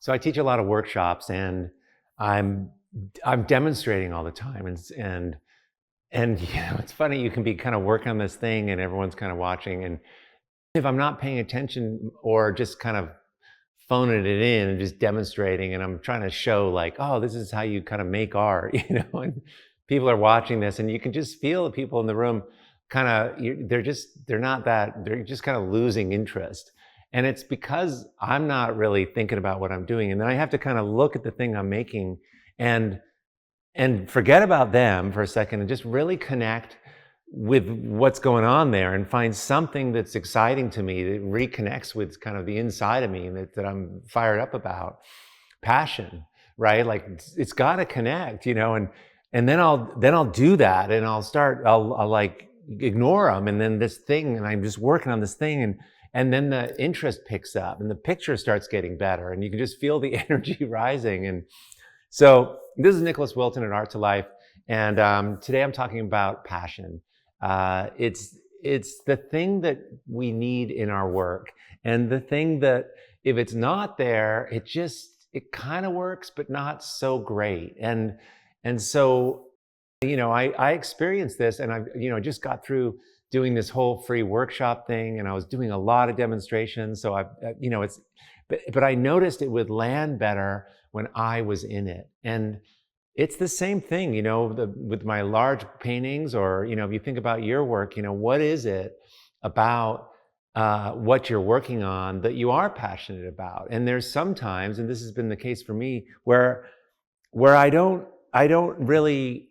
So I teach a lot of workshops, and I'm I'm demonstrating all the time, and it's funny. You can be kind of working on this thing, and everyone's kind of watching, and if I'm not paying attention or just kind of phoning it in and just demonstrating, and I'm trying to show like, oh, this is how you kind of make art, and people are watching this, and you can just feel the people in the room kind of they're not that they're just kind of losing interest. And it's because I'm not really thinking about what I'm doing. And then I have to kind of look at the thing I'm making and forget about them for a second and just really connect with what's going on there and find something that's exciting to me that reconnects with kind of the inside of me that I'm fired up about. Passion, right? Like it's got to connect, and then I'll do that, and I'll like ignore them, and then this thing, and I'm just working on this thing, and then the interest picks up, and the picture starts getting better, and you can just feel the energy rising. And so this is Nicholas Wilton at Art to Life, and today I'm talking about passion. It's the thing that we need in our work, and the thing that if it's not there, it kind of works, but not so great. And so I experienced this, and I just got through doing this whole free workshop thing, and I was doing a lot of demonstrations. So it's but I noticed it would land better when I was in it. And it's the same thing, with my large paintings, or if you think about your work, what is it about what you're working on that you are passionate about? And there's sometimes, and this has been the case for me, where I don't really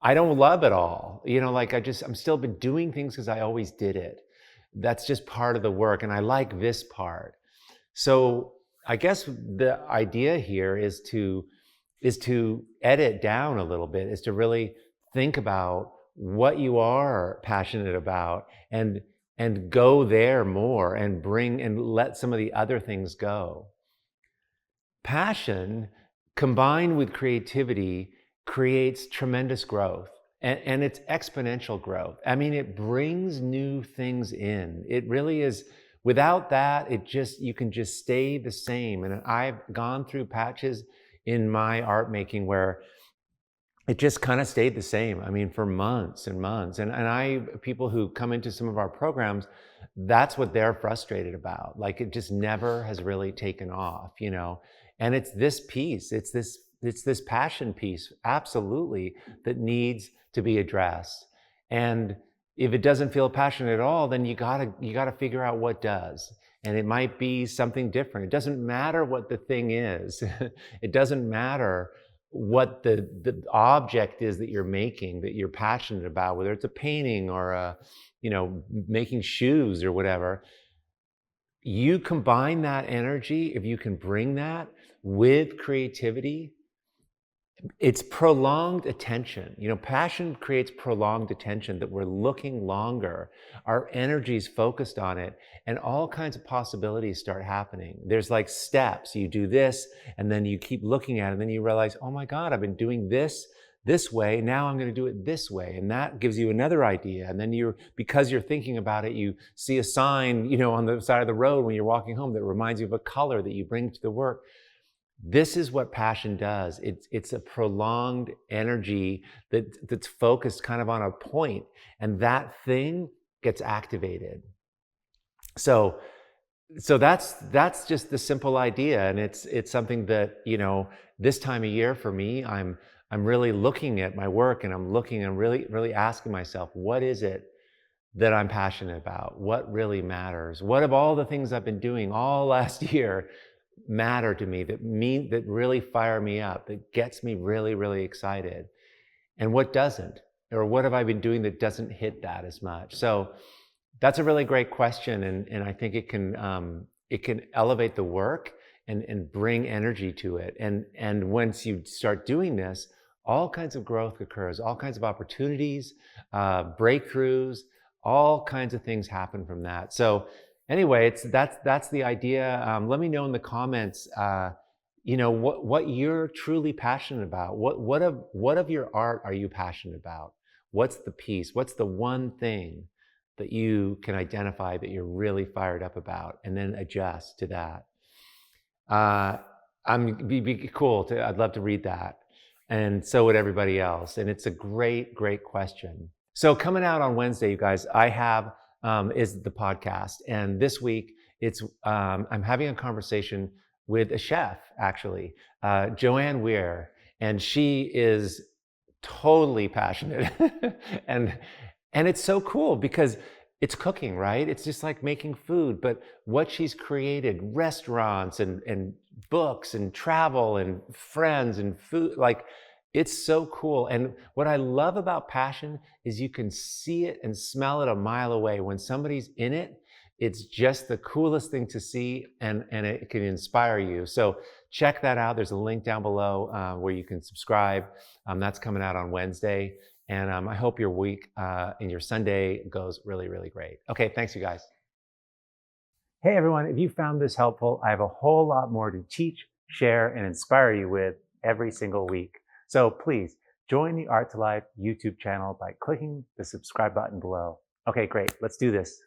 I don't love it all. Like I'm still been doing things because I always did it. That's just part of the work, and I like this part. So I guess the idea here is to edit down a little bit, is to really think about what you are passionate about, and go there more, and bring and let some of the other things go. Passion combined with creativity creates tremendous growth, and it's exponential growth. I mean, it brings new things in. It really is. Without that, you can just stay the same. And I've gone through patches in my art making where it just kind of stayed the same. I mean, for months and months. And people who come into some of our programs, that's what they're frustrated about. Like it just never has really taken off, And it's this piece, it's this passion piece, absolutely, that needs to be addressed. And if it doesn't feel passionate at all, then you gotta figure out what does. And it might be something different. It doesn't matter what the thing is. It doesn't matter what the object is that you're making, that you're passionate about, whether it's a painting or making shoes or whatever. You combine that energy, if you can bring that with creativity, it's prolonged attention. Passion creates prolonged attention, that we're looking longer. Our energy's focused on it, and all kinds of possibilities start happening. There's like steps. You do this, and then you keep looking at it, and then you realize, oh my God, I've been doing this way. Now I'm going to do it this way. And that gives you another idea. And then because you're thinking about it, you see a sign, on the side of the road when you're walking home that reminds you of a color that you bring to the work. This is what passion does. It's a prolonged energy that's focused kind of on a point, and that thing gets activated. So that's just the simple idea, and it's something that this time of year for me, I'm really looking at my work, and I'm really asking myself, what is it that I'm passionate about? What really matters? What of all the things I've been doing all last year matter to me, that really fire me up, that gets me really, really excited? And what doesn't? Or what have I been doing that doesn't hit that as much? So that's a really great question, and I think it can elevate the work and bring energy to it. And once you start doing this, all kinds of growth occurs, all kinds of opportunities, breakthroughs, all kinds of things happen from that. So anyway, that's the idea. Let me know in the comments, what you're truly passionate about. What of your art are you passionate about? What's the piece? What's the one thing that you can identify that you're really fired up about, and then adjust to that. Uh, be cool to. I'd love to read that, and so would everybody else. And it's a great, great question. So coming out on Wednesday, you guys, I have is the podcast, and this week I'm having a conversation with a chef, actually, Joanne Weir, and she is totally passionate, and and it's so cool because it's cooking, right? It's just like making food, but what she's created, restaurants and books and travel and friends and food, like it's so cool. And what I love about passion is you can see it and smell it a mile away. When somebody's in it, it's just the coolest thing to see, and it can inspire you. So check that out. There's a link down below where you can subscribe. That's coming out on Wednesday. And I hope your week and your Sunday goes really, really great. Okay, thanks, you guys. Hey, everyone. If you found this helpful, I have a whole lot more to teach, share, and inspire you with every single week. So please join the Art to Life YouTube channel by clicking the subscribe button below. Okay, great. Let's do this.